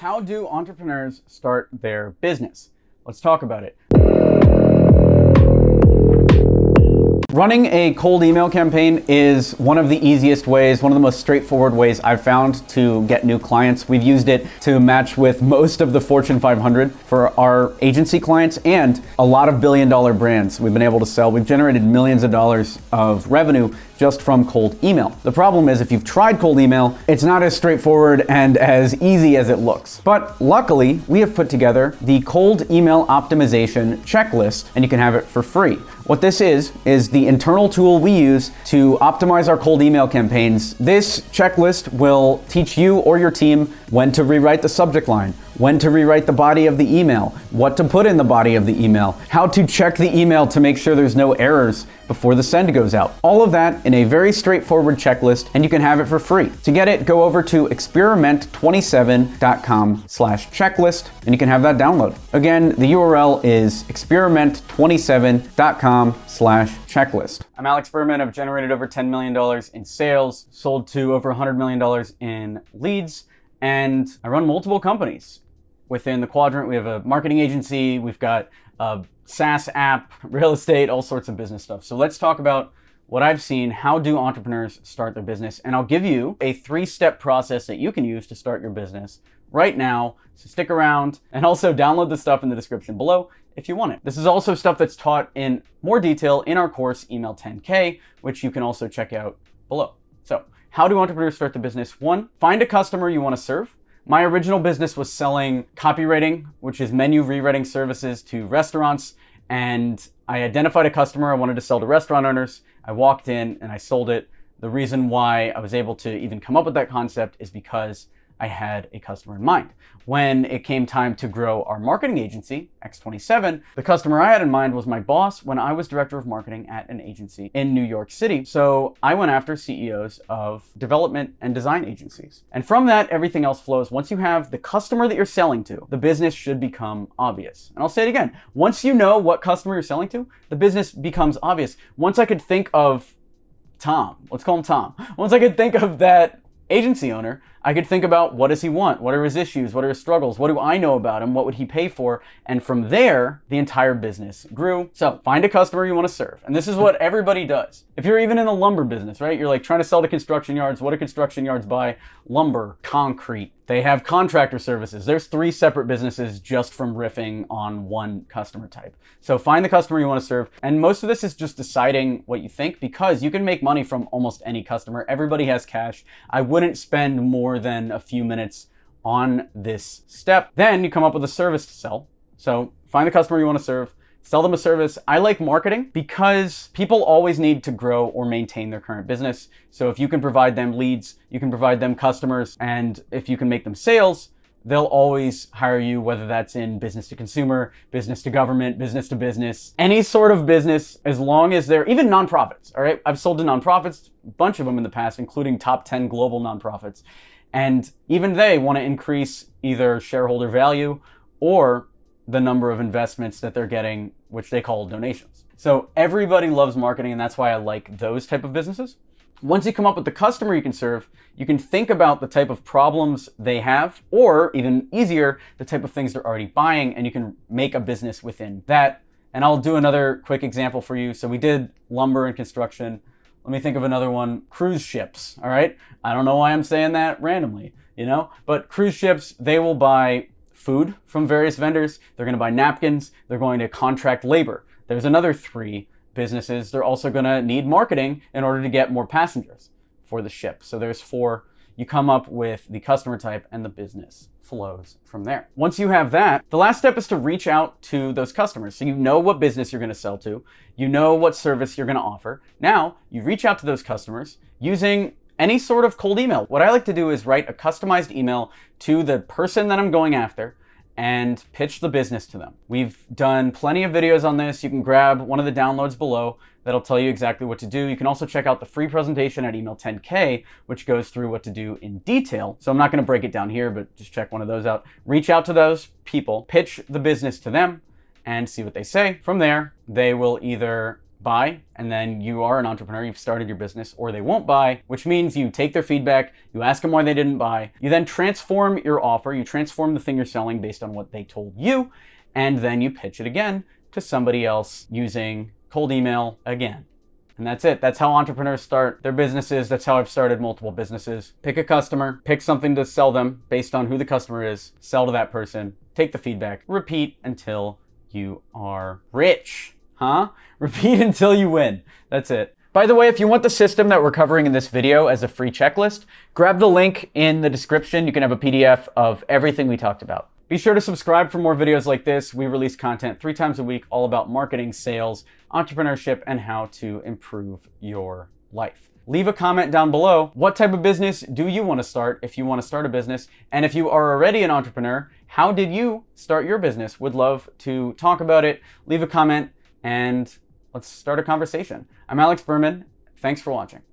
How do entrepreneurs start their business? Let's talk about it. Running a cold email campaign is one of the easiest ways, one of the most straightforward ways I've found to get new clients. We've used it to match with most of the Fortune 500 for our agency clients and a lot of billion-dollar brands we've been able to sell. We've generated millions of dollars of revenue just from cold email. The problem is if you've tried cold email, it's not as straightforward and as easy as it looks. But luckily, we have put together the cold email optimization checklist, and you can have it for free. What this is the internal tool we use to optimize our cold email campaigns. This checklist will teach you or your team when to rewrite the subject line, when to rewrite the body of the email, what to put in the body of the email, how to check the email to make sure there's no errors before the send goes out. All of that in a very straightforward checklist, and you can have it for free. To get it, go over to experiment27.com/checklist, and you can have that download. Again, the URL is experiment27.com/checklist. I'm Alex Berman. I've generated over $10 million in sales, sold to over $100 million in leads, and I run multiple companies. Within the quadrant, we have a marketing agency, we've got a SaaS app, real estate, all sorts of business stuff. So let's talk about what I've seen. How do entrepreneurs start their business? And I'll give you a 3-step process that you can use to start your business right now. So stick around and also download the stuff in the description below if you want it. This is also stuff that's taught in more detail in our course, Email 10K, which you can also check out below. So how do entrepreneurs start the business? 1, find a customer you want to serve. My original business was selling copywriting, which is menu rewriting services to restaurants. And I identified a customer I wanted to sell to restaurant owners. I walked in and I sold it. The reason why I was able to even come up with that concept is because I had a customer in mind. When it came time to grow our marketing agency, X27, the customer I had in mind was my boss when I was director of marketing at an agency in New York City. So I went after CEOs of development and design agencies. And from that, everything else flows. Once you have the customer that you're selling to, the business should become obvious. And I'll say it again. Once you know what customer you're selling to, the business becomes obvious. Once I could think of Tom, let's call him Tom. Once I could think of that agency owner, I could think about what does he want? What are his issues? What are his struggles? What do I know about him? What would he pay for? And from there, the entire business grew. So find a customer you want to serve. And this is what everybody does. If you're even in the lumber business, right? You're like trying to sell to construction yards. What do construction yards buy? Lumber, concrete. They have contractor services. There's 3 separate businesses just from riffing on one customer type. So find the customer you want to serve. And most of this is just deciding what you think, because you can make money from almost any customer. Everybody has cash. I wouldn't spend more than a few minutes on this step. Then you come up with a service to sell. So find the customer you want to serve. Sell them a service. I like marketing because people always need to grow or maintain their current business. So if you can provide them leads, you can provide them customers, and if you can make them sales, they'll always hire you, whether that's in business to consumer, business to government, business to business, any sort of business, as long as they're even nonprofits. All right. I've sold to nonprofits, a bunch of them in the past, including top 10 global nonprofits. And even they want to increase either shareholder value or the number of investments that they're getting, which they call donations. So everybody loves marketing, and that's why I like those type of businesses. Once you come up with the customer you can serve, you can think about the type of problems they have, or even easier, the type of things they're already buying, and you can make a business within that. And I'll do another quick example for you. So we did lumber and construction. Let me think of another one. Cruise ships, all right? I don't know why I'm saying that randomly, but cruise ships, they will buy food from various vendors. They're going to buy napkins. They're going to contract labor. There's another 3 businesses. They're also going to need marketing in order to get more passengers for the ship. So there's 4. You come up with the customer type and the business flows from there. Once you have that, the last step is to reach out to those customers. So you know what business you're going to sell to. You know what service you're going to offer. Now you reach out to those customers using any sort of cold email. What I like to do is write a customized email to the person that I'm going after and pitch the business to them. We've done plenty of videos on this. You can grab one of the downloads below that'll tell you exactly what to do. You can also check out the free presentation at Email 10K, which goes through what to do in detail. So I'm not going to break it down here, but just check one of those out. Reach out to those people, pitch the business to them, and see what they say. From there, they will either buy, and then you are an entrepreneur, you've started your business, or they won't buy, which means you take their feedback, you ask them why they didn't buy, you then transform your offer, you transform the thing you're selling based on what they told you, and then you pitch it again to somebody else using cold email again. And that's it. That's how entrepreneurs start their businesses. That's how I've started multiple businesses. Pick a customer, pick something to sell them based on who the customer is, sell to that person, take the feedback, repeat until you are rich. Repeat until you win. That's it. By the way, if you want the system that we're covering in this video as a free checklist, grab the link in the description. You can have a PDF of everything we talked about. Be sure to subscribe for more videos like this. We release content 3 times a week all about marketing, sales, entrepreneurship, and how to improve your life. Leave a comment down below. What type of business do you want to start if you want to start a business? And if you are already an entrepreneur, how did you start your business? Would love to talk about it. Leave a comment and let's start a conversation. I'm Alex Berman. Thanks for watching.